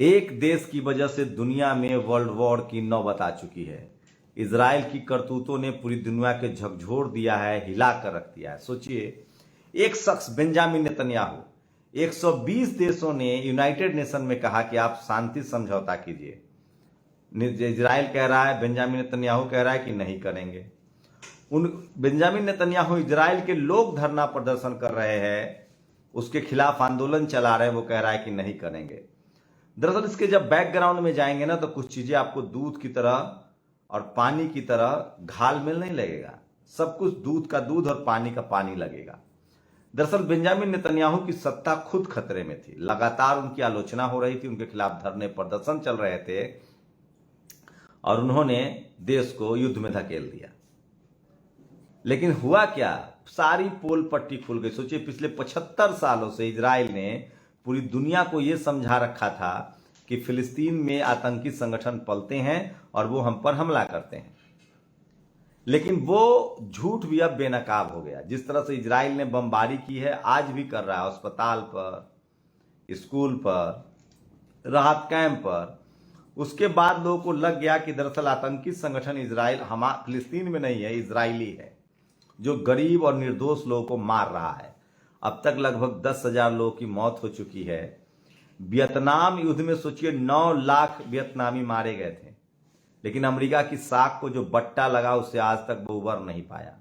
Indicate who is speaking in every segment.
Speaker 1: एक देश की वजह से दुनिया में वर्ल्ड वॉर की नौबत आ चुकी है। इजराइल की करतूतों ने पूरी दुनिया के झकझोर दिया है, हिला कर रख दिया है। सोचिए, एक शख्स बेंजामिन नेतन्याहू, 120 देशों ने यूनाइटेड नेशन में कहा कि आप शांति समझौता कीजिए। इजराइल कह रहा है, बेंजामिन नेतन्याहू कह रहा है कि नहीं करेंगे। बेंजामिन नेतन्याहू, इजराइल के लोग धरना प्रदर्शन कर रहे हैं, उसके खिलाफ आंदोलन चला रहे हैं, वो कह रहा है कि नहीं करेंगे। दरअसल इसके जब बैकग्राउंड में जाएंगे ना, तो कुछ चीजें आपको दूध की तरह और पानी की तरह घाल में नहीं लगेगा। सब कुछ दूध का दूध और पानी का पानी लगेगा। दरअसल बेंजामिन नेतन्याहू की सत्ता खुद खतरे में थी। लगातार उनकी आलोचना हो रही थी, उनके खिलाफ धरने प्रदर्शन चल रहे थे और उन्होंने देश को युद्ध में धकेल दिया। लेकिन हुआ क्या, सारी पोल पट्टी खुल गई। सोचिए, पिछले 75 सालों से इजराइल ने पूरी दुनिया को यह समझा रखा था कि फिलिस्तीन में आतंकी संगठन पलते हैं और वो हम पर हमला करते हैं। लेकिन वो झूठ भी अब बेनकाब हो गया। जिस तरह से इजराइल ने बमबारी की है, आज भी कर रहा है, अस्पताल पर, स्कूल पर, राहत कैंप पर, उसके बाद लोगों को लग गया कि दरअसल आतंकी संगठन इजराइल फिलिस्तीन में नहीं है, इजरायली है, जो गरीब और निर्दोष लोगों को मार रहा है। अब तक लगभग 10,000 लोगों की मौत हो चुकी है। वियतनाम युद्ध में सोचिए 9 लाख वियतनामी मारे गए थे, लेकिन अमेरिका की साख को जो बट्टा लगा उससे आज तक वो उबर नहीं पाया।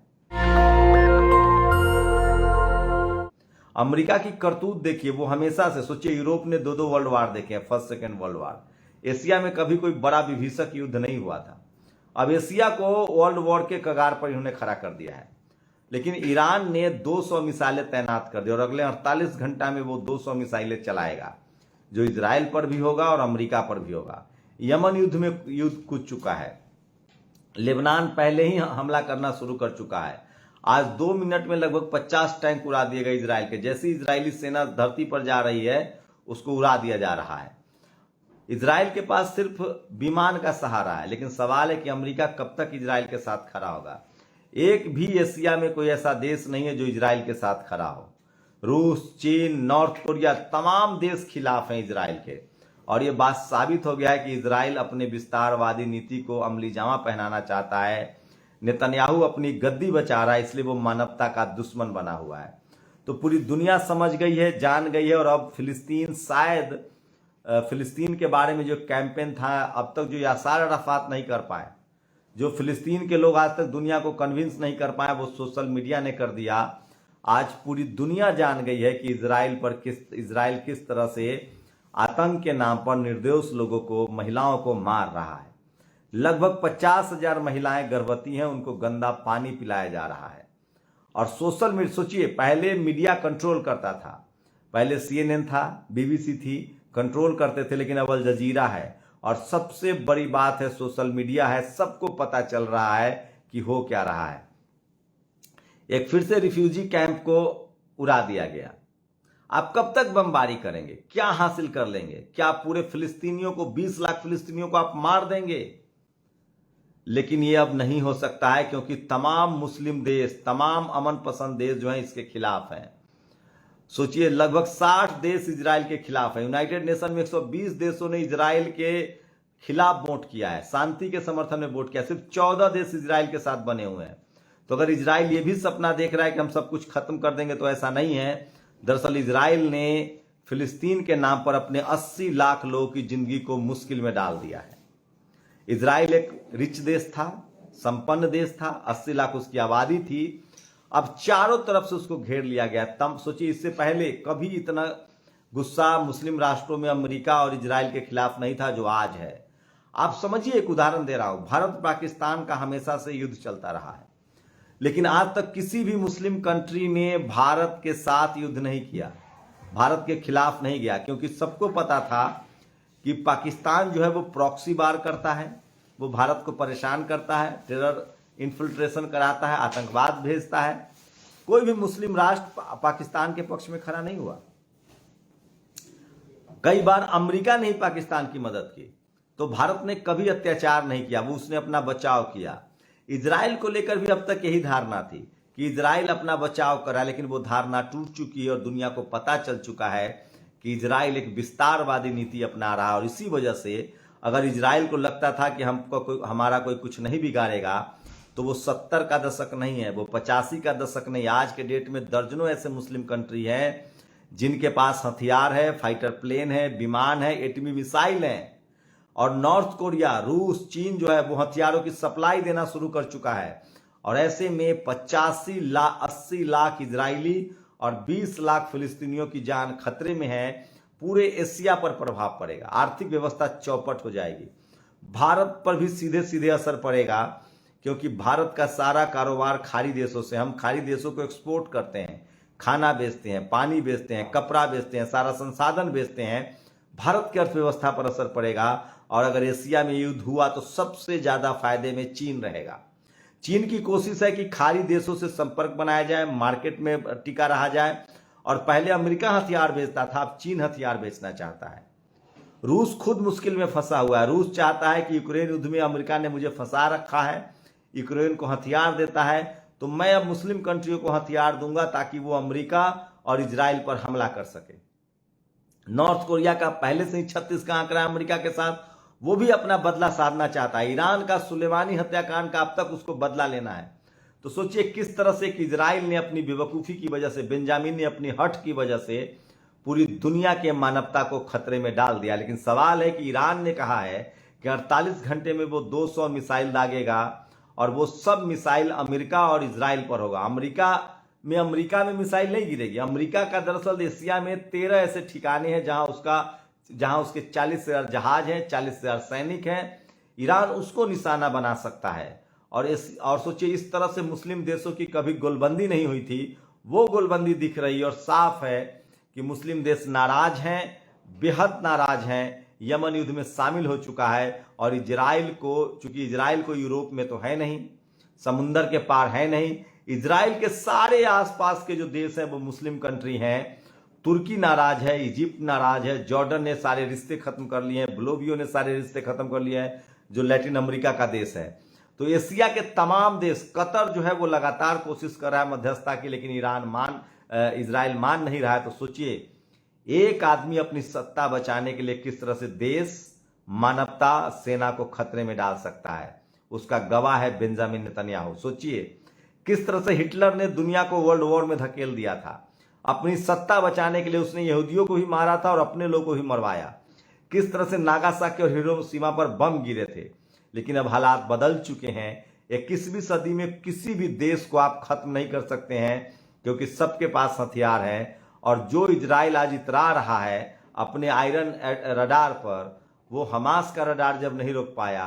Speaker 1: अमेरिका की करतूत देखिए, वो हमेशा से, सोचिए, यूरोप ने 2 वर्ल्ड वार देखे हैं, first second world war. Asia में कभी कोई बड़ा विभीषक युद्ध नहीं हुआ था। अब एशिया को वर्ल्ड वॉर के कगार पर इन्होंने खड़ा कर दिया है। लेकिन ईरान ने 200 मिसाइलें तैनात कर दी और अगले 48 घंटा में वो 200 मिसाइलें चलाएगा, जो इजराइल पर भी होगा और अमेरिका पर भी होगा। यमन युद्ध में युद्ध कूद चुका है। लेबनान पहले ही हमला करना शुरू कर चुका है। आज 2 मिनट में लगभग 50 टैंक उड़ा दिए गए इजराइल के। जैसी इजरायली सेना धरती पर जा रही है, उसको उड़ा दिया जा रहा है। इजराइल के पास सिर्फ विमान का सहारा है, लेकिन सवाल है कि अमेरिका कब तक इजराइल के साथ खड़ा होगा। एक भी एशिया में कोई ऐसा देश नहीं है जो इजराइल के साथ खड़ा हो। रूस, चीन, नॉर्थ कोरिया, तमाम देश खिलाफ हैं इजराइल के। और यह बात साबित हो गया है कि इजराइल अपने विस्तारवादी नीति को अमली जामा पहनाना चाहता है। नेतन्याहू अपनी गद्दी बचा रहा है, इसलिए वो मानवता का दुश्मन बना हुआ है। तो पूरी दुनिया समझ गई है, जान गई है। और अब फिलिस्तीन, शायद फिलिस्तीन के बारे में जो कैंपेन था, अब तक जो यासार अराफात नहीं कर पाए, जो फिलिस्तीन के लोग आज तक दुनिया को कन्विंस नहीं कर पाए, वो सोशल मीडिया ने कर दिया। आज पूरी दुनिया जान गई है कि इजराइल किस तरह से आतंक के नाम पर निर्दोष लोगों को, महिलाओं को मार रहा है। लगभग 50,000 महिलाएं गर्भवती हैं, उनको गंदा पानी पिलाया जा रहा है। और सोशल मीडिया, सोचिए, पहले मीडिया कंट्रोल करता था, पहले CNN था, BBC थी, कंट्रोल करते थे, लेकिन अब अल जजीरा है। और सबसे बड़ी बात है, सोशल मीडिया है, सबको पता चल रहा है कि हो क्या रहा है। एक फिर से रिफ्यूजी कैंप को उड़ा दिया गया। आप कब तक बमबारी करेंगे? क्या हासिल कर लेंगे? क्या पूरे फिलिस्तीनियों को, 20 लाख फिलिस्तीनियों को आप मार देंगे? लेकिन ये अब नहीं हो सकता है, क्योंकि तमाम मुस्लिम देश, तमाम अमन पसंद देश जो हैं, इसके खिलाफ हैं। सोचिए, लगभग 60 देश इजराइल के खिलाफ है। यूनाइटेड नेशन में 120 देशों ने इजराइल के खिलाफ वोट किया है, शांति के समर्थन में वोट किया। सिर्फ 14 देश इजराइल के साथ बने हुए हैं। तो अगर इजराइल ये भी सपना देख रहा है कि हम सब कुछ खत्म कर देंगे, तो ऐसा नहीं है। दरअसल इजराइल ने फिलिस्तीन के नाम पर अपने 80 लाख लोगों की जिंदगी को मुश्किल में डाल दिया है। इजराइल एक रिच देश था, संपन्न देश था, 80 लाख उसकी आबादी थी। अब चारों तरफ से उसको घेर लिया गया। तब सोचिए, इससे पहले कभी इतना गुस्सा मुस्लिम राष्ट्रों में अमेरिका और इजराइल के खिलाफ नहीं था जो आज है। आप समझिए, एक उदाहरण दे रहा हूं, भारत पाकिस्तान का हमेशा से युद्ध चलता रहा है, लेकिन आज तक किसी भी मुस्लिम कंट्री ने भारत के साथ युद्ध नहीं किया, भारत के खिलाफ नहीं गया, क्योंकि सबको पता था कि पाकिस्तान जो है वो प्रॉक्सी वार करता है, वो भारत को परेशान करता है, टेरर इन्फिल्ट्रेशन कराता है, आतंकवाद भेजता है। कोई भी मुस्लिम राष्ट्र पाकिस्तान के पक्ष में खड़ा नहीं हुआ। कई बार अमेरिका ने ही पाकिस्तान की मदद की, तो भारत ने कभी अत्याचार नहीं किया, वो उसने अपना बचाव किया। इजराइल को लेकर भी अब तक यही धारणा थी कि इजराइल अपना बचाव करा, लेकिन वो धारणा टूट चुकी है और दुनिया को पता चल चुका है कि इजराइल एक विस्तारवादी नीति अपना रहा, और इसी वजह से अगर इजराइल को लगता था कि हमारा कोई कुछ नहीं बिगाड़ेगा, तो वो 70 का दशक नहीं है, वो 85 का दशक नहीं। आज के डेट में दर्जनों ऐसे मुस्लिम कंट्री हैं जिनके पास हथियार है, फाइटर प्लेन है, विमान है, एटमी मिसाइल है, और नॉर्थ कोरिया, रूस, चीन जो है वो हथियारों की सप्लाई देना शुरू कर चुका है। और ऐसे में 80 लाख इजरायली और 20 लाख फिलिस्तीनियों की जान खतरे में है। पूरे एशिया पर प्रभाव पड़ेगा, आर्थिक व्यवस्था चौपट हो जाएगी, भारत पर भी सीधे सीधे असर पड़ेगा, क्योंकि भारत का सारा कारोबार खाड़ी देशों से, हम खाड़ी देशों को एक्सपोर्ट करते हैं, खाना बेचते हैं, पानी बेचते हैं, कपड़ा बेचते हैं, सारा संसाधन बेचते हैं। भारत की अर्थव्यवस्था पर असर पड़ेगा। और अगर एशिया में युद्ध हुआ तो सबसे ज्यादा फायदे में चीन रहेगा। चीन की कोशिश है कि खाड़ी देशों से संपर्क बनाया जाए, मार्केट में टिका रहा जाए। और पहले अमेरिका हथियार बेचता था, अब चीन हथियार बेचना चाहता है। रूस खुद मुश्किल में फंसा हुआ है। रूस चाहता है कि यूक्रेन युद्ध में अमेरिका ने मुझे फंसा रखा है, यूक्रेन को हथियार देता है, तो मैं अब मुस्लिम कंट्रियों को हथियार दूंगा ताकि वो अमेरिका और इजराइल पर हमला कर सके। नॉर्थ कोरिया का पहले से ही 36 का आंकड़ा है अमेरिका के साथ, वो भी अपना बदला साधना चाहता है। ईरान का सुलेमानी हत्याकांड का अब तक उसको बदला लेना है। तो सोचिए किस तरह से कि इजराइल ने अपनी बेवकूफ़ी की वजह से, बेंजामिन ने अपनी हट की वजह से पूरी दुनिया के मानवता को खतरे में डाल दिया। लेकिन सवाल है कि ईरान ने कहा है कि 48 घंटे में वो 200 मिसाइल दागेगा, और वो सब मिसाइल अमेरिका और इजराइल पर होगा। अमेरिका में मिसाइल नहीं गिरेगी। अमेरिका का दरअसल एशिया में 13 ऐसे ठिकाने हैं जहां उसके 40,000 जहाज हैं, 40,000 सैनिक हैं। ईरान उसको निशाना बना सकता है। और सोचिए इस तरह से मुस्लिम देशों की कभी गोलबंदी नहीं हुई थी, वो गोलबंदी दिख रही है। और साफ है कि मुस्लिम देश नाराज हैं, बेहद नाराज हैं। यमन युद्ध में शामिल हो चुका है, और चूंकि इजराइल को यूरोप में तो है नहीं, समुंदर के पार है नहीं, इजराइल के सारे आसपास के जो देश हैं वो मुस्लिम कंट्री हैं। तुर्की नाराज है, इजिप्ट नाराज है, जॉर्डन ने सारे रिश्ते खत्म कर लिए हैं, बोलिविया ने सारे रिश्ते खत्म कर लिए हैं, जो लैटिन अमेरिका का देश है। तो एशिया के तमाम देश, कतर जो है वो लगातार कोशिश कर रहा है मध्यस्थता की, लेकिन इजराइल मान नहीं रहा है। तो सोचिए एक आदमी अपनी सत्ता बचाने के लिए किस तरह से देश, मानवता, सेना को खतरे में डाल सकता है, उसका गवाह है बेंजामिन नेतन्याहू। सोचिए किस तरह से हिटलर ने दुनिया को वर्ल्ड वॉर में धकेल दिया था। अपनी सत्ता बचाने के लिए उसने यहूदियों को ही मारा था और अपने लोगों को ही मरवाया। किस तरह से नागासाकी और हिरोशिमा पर बम गिरे थे। लेकिन अब हालात बदल चुके हैं। 21वीं सदी में किसी भी देश को आप खत्म नहीं कर सकते हैं, क्योंकि सबके पास हथियार हैं। और जो इजराइल आज इतरा रहा है अपने आयरन रडार पर, वो हमास का रडार जब नहीं रोक पाया,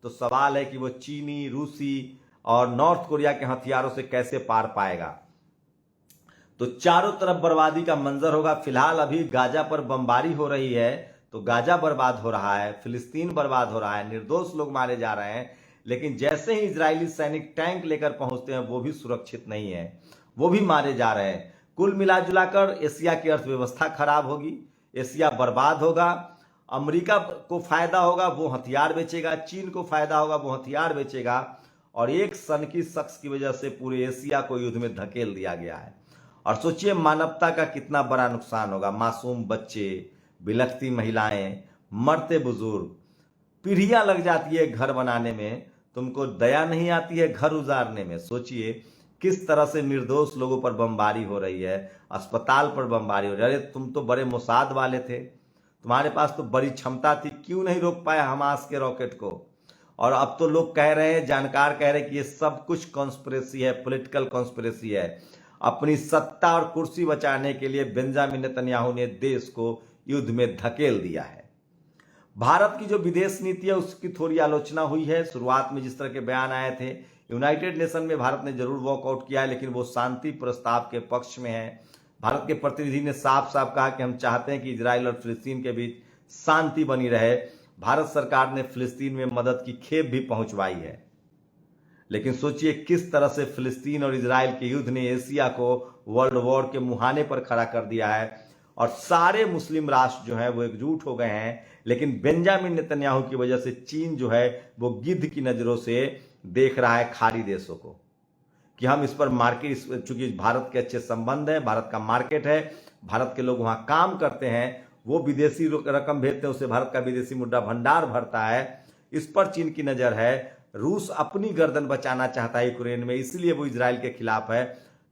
Speaker 1: तो सवाल है कि वो चीनी, रूसी और नॉर्थ कोरिया के हथियारों से कैसे पार पाएगा। तो चारों तरफ बर्बादी का मंजर होगा। फिलहाल अभी गाजा पर बमबारी हो रही है, तो गाजा बर्बाद हो रहा है, फिलिस्तीन बर्बाद हो रहा है, निर्दोष लोग मारे जा रहे हैं। लेकिन जैसे ही इजरायली सैनिक टैंक लेकर पहुंचते हैं, वो भी सुरक्षित नहीं है, वो भी मारे जा रहे हैं। कुल मिलाजुलाकर एशिया की अर्थव्यवस्था खराब होगी, एशिया बर्बाद होगा। अमेरिका को फायदा होगा, वो हथियार बेचेगा, चीन को फायदा होगा, वो हथियार बेचेगा, और एक सनकी शख्स की वजह से पूरे एशिया को युद्ध में धकेल दिया गया है। और सोचिए मानवता का कितना बड़ा नुकसान होगा। मासूम बच्चे, बिलखती महिलाएं, मरते बुजुर्ग, पीढ़ियां लग जाती है घर बनाने में, तुमको दया नहीं आती है घर उजारने में। सोचिए किस तरह से निर्दोष लोगों पर बमबारी हो रही है, अस्पताल पर बमबारी हो रही है। अरे तुम तो बड़े मोसाद वाले थे, तुम्हारे पास तो बड़ी क्षमता थी, क्यों नहीं रोक पाया हमास के रॉकेट को। और अब तो लोग कह रहे हैं, जानकार कह रहे हैं कि ये सब कुछ कॉन्स्पिरेसी है, पॉलिटिकल कॉन्स्पिरेसी है। अपनी सत्ता और कुर्सी बचाने के लिए बेंजामिन नेतन्याहू ने देश को युद्ध में धकेल दिया है। भारत की जो विदेश नीति है उसकी थोड़ी आलोचना हुई है। शुरुआत में जिस तरह के बयान आए थे, यूनाइटेड नेशन में भारत ने जरूर वॉकआउट किया है, लेकिन वो शांति प्रस्ताव के पक्ष में है। भारत के प्रतिनिधि ने साफ साफ कहा कि हम चाहते हैं कि इजराइल और फिलिस्तीन के बीच शांति बनी रहे। भारत सरकार ने फिलिस्तीन में मदद की खेप भी पहुंचवाई है। लेकिन सोचिए किस तरह से फिलिस्तीन और इजराइल के युद्ध ने एशिया को वर्ल्ड वॉर के मुहाने पर खड़ा कर दिया है, और सारे मुस्लिम राष्ट्र जो है वो एकजुट हो गए हैं। लेकिन बेंजामिन नेतन्याहू की वजह से चीन जो है वो गिद्ध की नजरों से देख रहा है खाड़ी देशों को, कि हम इस पर मार्केट, चूंकि भारत के अच्छे संबंध है, भारत का मार्केट है, भारत के लोग वहां काम करते हैं, वो विदेशी रकम भेजते हैं, उससे भारत का विदेशी मुद्रा भंडार भरता है। इस पर चीन की नजर है। रूस अपनी गर्दन बचाना चाहता है यूक्रेन में, इसलिए वो इजराइल के खिलाफ है।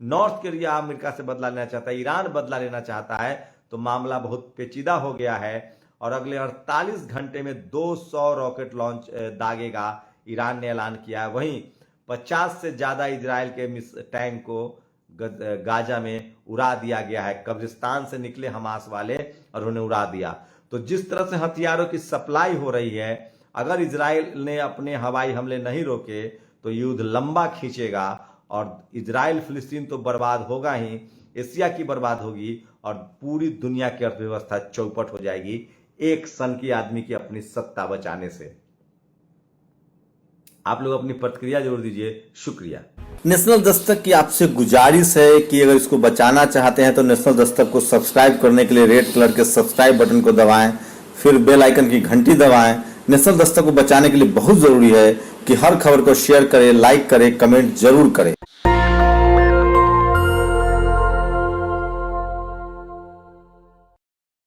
Speaker 1: नॉर्थ कोरिया अमेरिका से बदला लेना चाहता है, ईरान बदला लेना चाहता है। तो मामला बहुत पेचीदा हो गया है और अगले 48 घंटे में 200 रॉकेट लॉन्च दागेगा, ईरान ने ऐलान किया है। वहीं 50 से ज्यादा इजराइल के टैंक को गाजा में उड़ा दिया गया है। कब्रिस्तान से निकले हमास वाले और उन्हें उड़ा दिया। तो जिस तरह से हथियारों की सप्लाई हो रही है, अगर इजराइल ने अपने हवाई हमले नहीं रोके तो युद्ध लंबा खींचेगा और इजराइल फिलिस्तीन तो बर्बाद होगा ही, एशिया की बर्बाद होगी और पूरी दुनिया की अर्थव्यवस्था चौपट हो जाएगी एक सन की आदमी की अपनी सत्ता बचाने से। आप लोग अपनी प्रतिक्रिया जरूर दीजिए। शुक्रिया।
Speaker 2: नेशनल दस्तक की आपसे गुजारिश है कि अगर इसको बचाना चाहते हैं तो नेशनल दस्तक को सब्सक्राइब करने के लिए रेड कलर के सब्सक्राइब बटन को दबाएं, फिर बेल आइकन की घंटी दबाएं। नेशनल दस्तक को बचाने के लिए बहुत जरूरी है कि हर खबर को शेयर करें, लाइक करें, कमेंट जरूर करें।